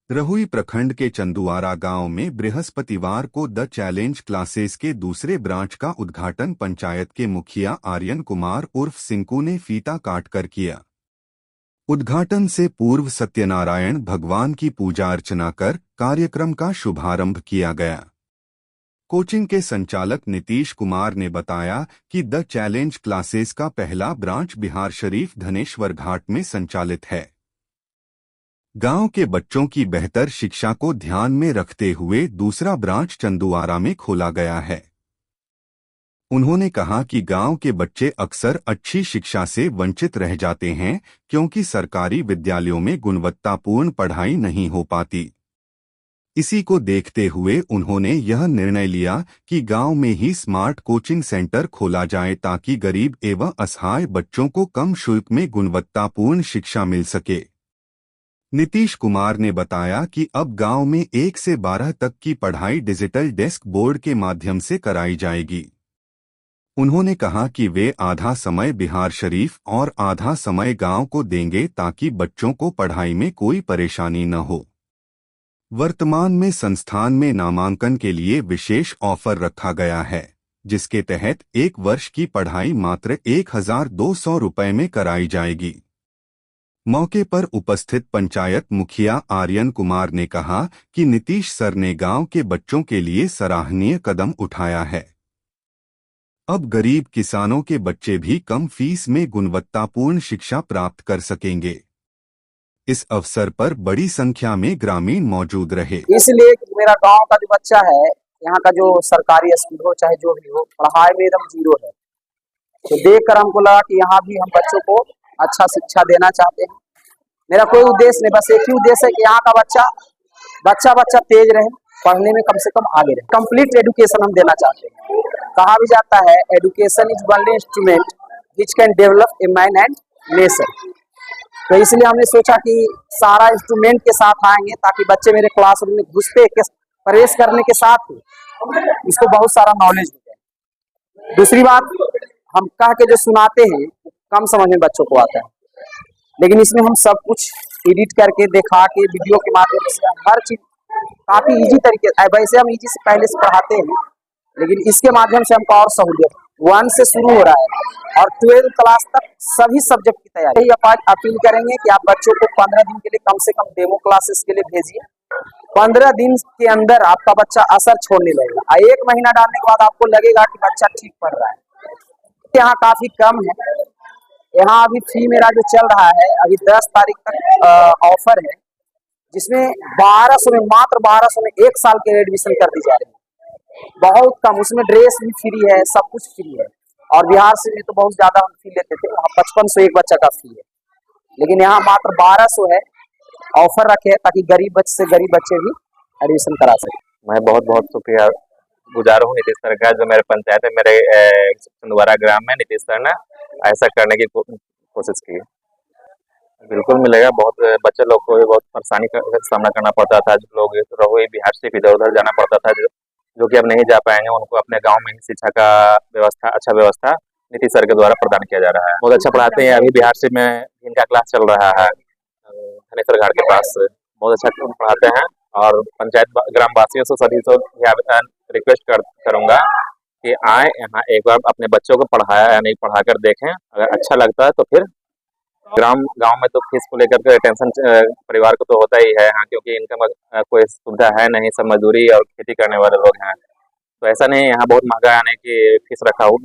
रहुई प्रखंड के चंदुआरा गांव में बृहस्पतिवार को द चैलेंज क्लासेस के दूसरे ब्रांच का उद्घाटन पंचायत के मुखिया आर्यन कुमार उर्फ सिंकू ने फीता काटकर किया। उद्घाटन से पूर्व सत्यनारायण भगवान की पूजा अर्चना कर कार्यक्रम का शुभारंभ किया गया। कोचिंग के संचालक नीतीश कुमार ने बताया कि द चैलेंज क्लासेस का पहला ब्रांच बिहारशरीफ धनेश्वर घाट में संचालित है। गांव के बच्चों की बेहतर शिक्षा को ध्यान में रखते हुए दूसरा ब्रांच चंदुआरा में खोला गया है। उन्होंने कहा कि गांव के बच्चे अक्सर अच्छी शिक्षा से वंचित रह जाते हैं क्योंकि सरकारी विद्यालयों में गुणवत्तापूर्ण पढ़ाई नहीं हो पाती। इसी को देखते हुए उन्होंने यह निर्णय लिया कि गांव में ही स्मार्ट कोचिंग सेंटर खोला जाए ताकि गरीब एवं असहाय बच्चों को कम शुल्क में गुणवत्तापूर्ण शिक्षा मिल सके। नीतीश कुमार ने बताया कि अब गांव में 1 से 12 तक की पढ़ाई डिजिटल डेस्क बोर्ड के माध्यम से कराई जाएगी। उन्होंने कहा कि वे आधा समय बिहारशरीफ और आधा समय गांव को देंगे ताकि बच्चों को पढ़ाई में कोई परेशानी न हो। वर्तमान में संस्थान में नामांकन के लिए विशेष ऑफर रखा गया है, जिसके तहत 1 वर्ष की पढ़ाई मात्र 1200 रुपये में कराई जाएगी। मौके पर उपस्थित पंचायत मुखिया आर्यन कुमार ने कहा कि नीतीश सर ने गांव के बच्चों के लिए सराहनीय कदम उठाया है। अब गरीब किसानों के बच्चे भी कम फीस में गुणवत्तापूर्ण शिक्षा प्राप्त कर सकेंगे। इस अवसर पर बड़ी संख्या में ग्रामीण मौजूद रहे। इसलिए मेरा गांव का जो बच्चा है, यहाँ का जो सरकारी स्कूल हो चाहे जो भी हो, पढ़ाई में एकदम जीरो है। तो देखकर हमको लगा कि यहाँ भी हम बच्चों को अच्छा शिक्षा देना चाहते हैं। मेरा कोई उद्देश्य नहीं, बस एक ही उद्देश्य है कि यहाँ का बच्चा तेज रहे, पढ़ने में कम से कम आगे रहे। कंप्लीट एजुकेशन हम देना चाहते हैं। कहा भी जाता है education is only instrument which can develop a man and nation. तो इसलिए हमने सोचा कि सारा इंस्ट्रूमेंट के साथ आएंगे ताकि बच्चे मेरे क्लासरूम में घुसते प्रवेश करने के साथ ही इसको बहुत सारा नॉलेज मिले। दूसरी बात, हम कह के जो सुनाते हैं कम समझ में बच्चों को आता है, लेकिन इसमें हम सब कुछ एडिट करके दिखा के वीडियो के माध्यम से हर चीज काफी इजी तरीके, वैसे हम इजी से पहले से पढ़ाते हैं, लेकिन इसके माध्यम से हमको और सहूलियत 1 से शुरू हो रहा है और 12th क्लास तक सभी सब्जेक्ट की तैयारी। यही अपील करेंगे कि आप बच्चों को 15 दिन के लिए कम से कम डेमो क्लासेस के लिए भेजिए। 15 दिन के अंदर आपका बच्चा असर छोड़ने लगेगा। 1 महीना डालने के बाद आपको लगेगा कि बच्चा ठीक पढ़ रहा है। यहाँ काफी कम है। यहाँ अभी फी मेरा जो चल रहा है, अभी 10 तारीख तक ऑफर है, जिसमें 1200 में, मात्र 1200 में 1 साल के एडमिशन कर दी जा रही है। बहुत कम, उसमें ड्रेस भी फ्री है, सब कुछ फ्री है। और बिहार से भी तो बहुत ज्यादा हम फी लेते थे, वहाँ 5500 एक बच्चा का फी है, लेकिन यहाँ मात्र 1200 है। ऑफर रखे ताकि गरीब बच्चे भी एडमिशन करा सके। मैं बहुत बहुत शुक्रिया गुजार हूँ नीतीश सर का, जो मेरे पंचायत है, मेरे चंदुआरा ग्राम में नीतीश सर ने ऐसा करने की कोशिश की। बिल्कुल मिलेगा। बहुत बच्चे लोग को बहुत परेशानी का सामना करना पड़ता था। जो लोग रहुई बिहार से इधर उधर जाना पड़ता था, जो कि अब नहीं जा पाएंगे, उनको अपने गांव में ही शिक्षा का अच्छा व्यवस्था नीतीश सर के द्वारा प्रदान किया जा रहा है। बहुत अच्छा पढ़ाते हैं। अभी बिहार से में इनका क्लास चल रहा है धनेश्वर घाट के पास, बहुत अच्छा पढ़ाते हैं। और पंचायत ग्रामवासियों से सभी से रिक्वेस्ट करूंगा कि आए यहाँ एक बार अपने बच्चों को पढ़ाया या नहीं पढ़ा कर देखें। अगर अच्छा लगता है तो फिर गांव में तो फीस को लेकर के टेंशन परिवार को तो होता ही है यहाँ, क्योंकि इनका कोई सुविधा है नहीं, सब मजदूरी और खेती करने वाले लोग हैं। तो ऐसा नहीं है यहाँ बहुत महंगा आने की फीस रखा हुआ।